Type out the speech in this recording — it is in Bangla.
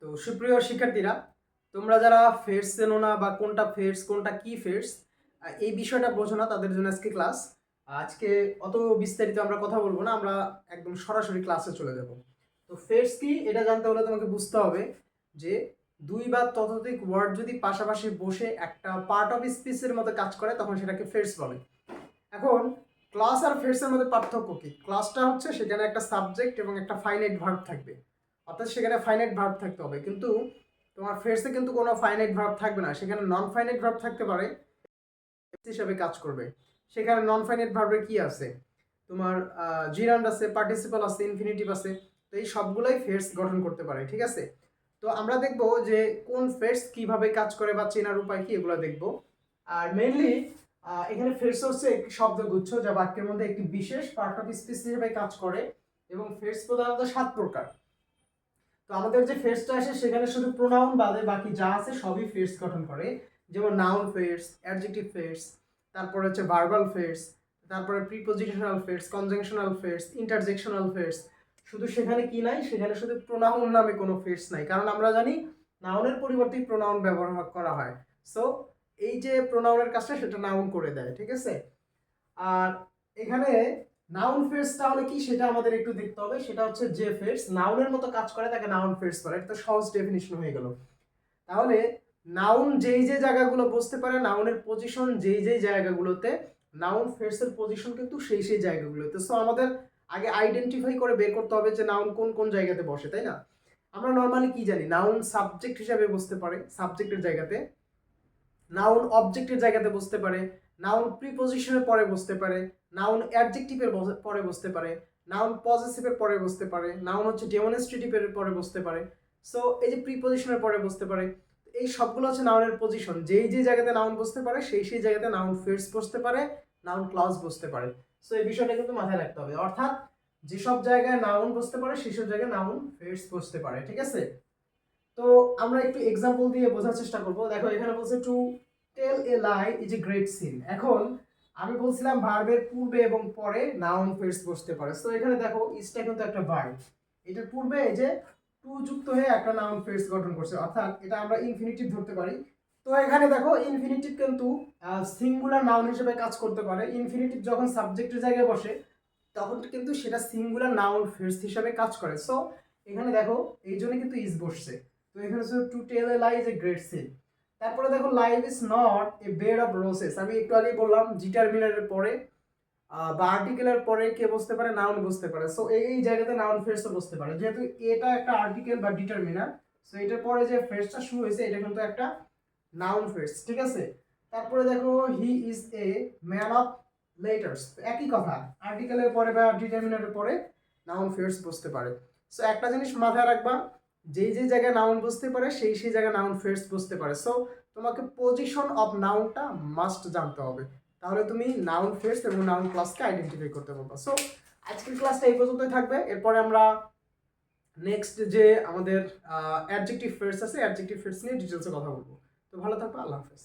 তো সুপ্রিয় শিক্ষার্থীরা, তোমরা যারা ফেরস চেনো না বা কোনটা ফেরস কোনটা কি ফেরস এই বিষয়টা বোঝো না, তাদের জন্য আজকে ক্লাস। আজকে অত বিস্তারিত আমরা কথা বলবো না, আমরা একদম সরাসরি ক্লাসে চলে যাব। তো ফেরস কি এটা জানতে হলে তোমাকে বুঝতে হবে যে দুই বা ততোধিক ওয়ার্ড যদি পাশাপাশি বসে একটা পার্ট অফ স্পিচের মতো কাজ করে তখন সেটাকে ফেরস বলে। এখন ক্লাস আর ফেরসের মধ্যে পার্থক্য কি? ক্লাসটা হচ্ছে সেখানে একটা সাবজেক্ট এবং একটা ফাইনাইট ভার্ব থাকবে, অর্থাৎ সেখানে ফাইনাইট ভার্ব থাকতে হবে। কিন্তু তোমার ফেরসে কিন্তু কোনো ফাইনাইট ভার্ব থাকবে না, সেখানে নন ফাইনাইট ভার্ব থাকতে পারে, হিসাবে কাজ করবে। সেখানে নন ফাইনাইট ভার্বের কি আছে? তোমার জিরান্ড আছে, পার্টিসিপাল আছে, ইনফিনিটিভ আছে। তো এই সবগুলাই ফেরস গঠন করতে পারে, ঠিক আছে? তো আমরা দেখব যে কোন ফেরস কিভাবে কাজ করে বা চেনার উপায় কি, এগুলো দেখব। আর মেইনলি এখানে ফেরস হচ্ছে একটি শব্দগুচ্ছ যা বাক্যের মধ্যে একটি বিশেষ পার্ট অফ স্পিচ হিসেবে কাজ করে, এবং ফেরস প্রধানত 7 প্রকার। তো আমাদের যে ফেরসটা আসে সেখানে শুধু প্রোনাউন বাদে বাকি যা আছে সবই ফেরস গঠন করে, যেমন নাউন ফেরস, অ্যাডজেক্টিভ ফেরস, তারপর হচ্ছে ভার্বাল ফেরস, তারপরে prepositional Farrar's, conjunctional Farrar's, interjectional Farrar's. শুধু সেখানে কি নাই, সেখানে শুধু প্রোনাউন নামে কোনো ফেরস নাই, কারণ আমরা জানি নাউনের পরিবর্তে প্রোনাউন ব্যবহার করা হয়। সো এই যে প্রোনাউনের কাজটা সেটা নাউন করে দেয়, ঠিক আছে? আর এখানে নাউন ফেরস তাহলে কি সেটা আমাদের একটু দেখতে হবে। সেটা হচ্ছে যে ফেরস নাউনের মতো কাজ করে তাকে নাউন ফেরস বলে। এটা তো সহজ ডেফিনিশন হয়ে গেল। তাহলে নাউন যেই যে জায়গাগুলো বসতে পারে, নাউনের পজিশন যেই যেই জায়গাগুলোতে, নাউন ফেরসের পজিশন কিন্তু সেই সেই জায়গাগুলোতে। সো আমাদের আগে আইডেন্টিফাই করে বের করতে হবে যে নাউন কোন কোন জায়গাতে বসে, তাই না? আমরা নর্মালি কি জানি, নাউন সাবজেক্ট হিসাবে বসতে পারে সাবজেক্টের জায়গাতে, নাউন অবজেক্টের জায়গাতে বসতে পারে, নাউন প্রিপোজিশনের পরে বসতে পারে, নাউন অ্যাডজেক্টিভের পরে বসতে পারে, নাউন পজেসিভের পরে বসতে পারে, নাউন হচ্ছে ডেমনস্ট্রেটিভের পরে বসতে পারে। সো এই যে প্রিপোজিশনের পরে বসতে পারে, এই সবগুলো হচ্ছে নাউনের পজিশন। যেই যে জায়গাতে নাউন বসতে পারে সেই সেই জায়গাতে নাউন ফেরস বসতে পারে, নাউন ক্লজ বসতে পারে। সো এই বিষয়টা কিন্তু মাথায় রাখতে হবে, অর্থাৎ যেসব জায়গায় নাউন বসতে পারে সেই সব জায়গায় নাউন ফেরস বসতে পারে, ঠিক আছে? তো আমরা একটু এক্সাম্পল দিয়ে বোঝার চেষ্টা করব। দেখো এখানে বলছে to tell a lie is a great sin. এখন আমি বলছিলাম ভার্বের পূর্বে এবং পরে নাউন ফেরস বসতে পারে। সো এখানে দেখো ইজটা কিন্তু একটা ভার্ব, এটার পূর্বে এই যে টু যুক্ত হয়ে একটা নাউন ফেরস গঠন করছে, অর্থাৎ এটা আমরা ইনফিনিটিভ ধরতে পারি। তো এখানে দেখো ইনফিনিটিভ কিন্তু সিঙ্গুলার নাউন হিসেবে কাজ করতে পারে। ইনফিনিটিভ যখন সাবজেক্টের জায়গায় বসে তখন কিন্তু সেটা সিঙ্গুলার নাউন ফেরস হিসেবে কাজ করে। সো এখানে দেখো এই জন্য কিন্তু ইজ বসছে। তো এখানে হচ্ছে to tell a lie is a great sin. তারপরে দেখো life is not a bed of roses. আমি একটু আগেই বললাম ডিটারমিনারের পরে বা আর্টিকেলের পরে কে বসতে পারে, নাউন বসতে পারে। সো এই জায়গাতে নাউন ফ্রেজও বসতে পারে, যেহেতু এটা একটা আর্টিকেল বা ডিটারমিনার। সো এটার পরে যে ফ্রেজটা শুরু হয়েছে এটা কিন্তু একটা নাউন ফ্রেজ, ঠিক আছে? তারপরে দেখো he is a man of letters. একই কথা, আর্টিকেলের পরে বা ডিটারমিনারের পরে নাউন ফ্রেজ বসতে পারে। সো একটা জিনিস মাথায় রাখবা, যেই যে জায়গায় নাউন বসতে পারে সেই সেই জায়গায় নাউন ফ্রেজ বসতে পারে। সো তোমাকে পজিশন অফ নাউনটা মাস্ট জানতে হবে, তাহলে তুমি নাউন ফ্রেজ এবং নাউন ক্লাসকে আইডেন্টিফাই করতে পারবে। সো আজকের ক্লাসটা এই পর্যন্তই থাকবে। এরপরে আমরা নেক্সট যে আমাদের অ্যাডজেক্টিভ ফ্রেজ আছে, অ্যাডজেক্টিভ ফ্রেজ নিয়ে ডিটেলসে কথা বলবো। তো ভালো থাকবে, আল্লাহ হাফেজ।